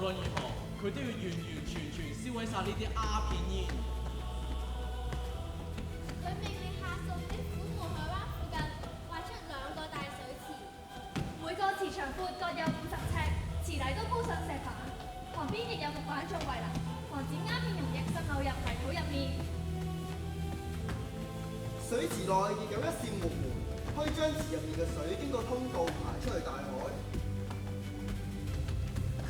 論如何，佢都要完完全全燒毀晒呢啲鴉片煙。佢命令下屬喺虎門海灣附近挖出2個大水池，每個池長闊各有50尺，池底都鋪上石板，旁邊亦有木板做圍欄，防止鴉片溶液滲漏入泥土入面。水池內亦有一扇木門，可以將池入面嘅水經過通道排出去大海。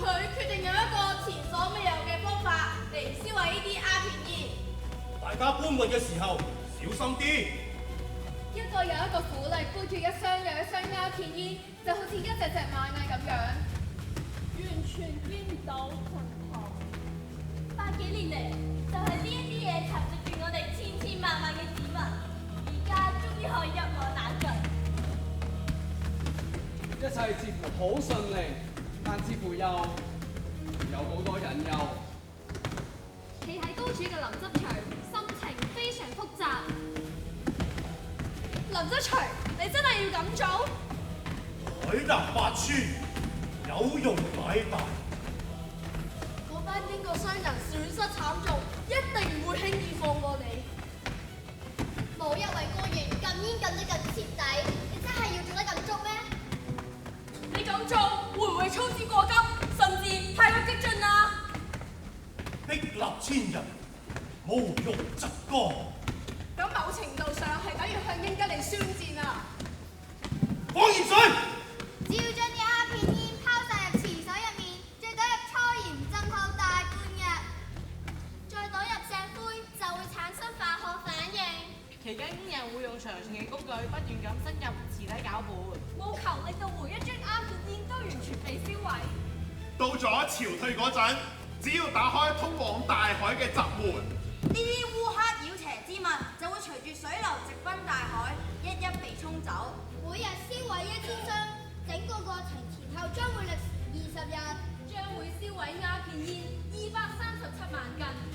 佢決定用一個前所未有嘅方法嚟燒毀呢啲鴉片煙。大家搬運嘅時候小心啲。一個又一個苦力背住一箱又一箱鴉片煙，就好似一隻隻螞蟻咁樣，完全見唔到盡頭。100幾年嚟，就係呢一啲嘢蠶食住我哋千千萬萬嘅市民，而家終於可以一網打盡。一切似乎好順利，但似乎又有好多隱憂。企喺高處嘅林則徐心情非常複雜。林則徐，你真係要咁做？海納百川，有容乃大。嗰班英國商人損失慘重，一定唔會輕易放過你。冇一位官員禁煙禁得咁徹底，你真係要做得咁足咩？你咁做會唔會操之過急，甚至太過激進啊？壁立千人，無欲則剛。咁某程度上係等於向英吉利宣戰啊！放熱水。只要將啲鴉片煙拋晒入池水入面，再倒入初鹽浸泡大半日，再倒入石灰，就會產生化學反應。期間工人會用長長嘅工具不斷咁深入池底攪拌，務求令到每一樽鴉片煙都完全被燒毀。到咗潮退嗰陣，只要打開通往大海嘅閘門，呢啲烏黑妖邪之物就會隨住水流直奔大海，一一被沖走。每日燒毀1000箱，整個過程前後將會歷時20日，將會燒毀鴉片煙237萬斤。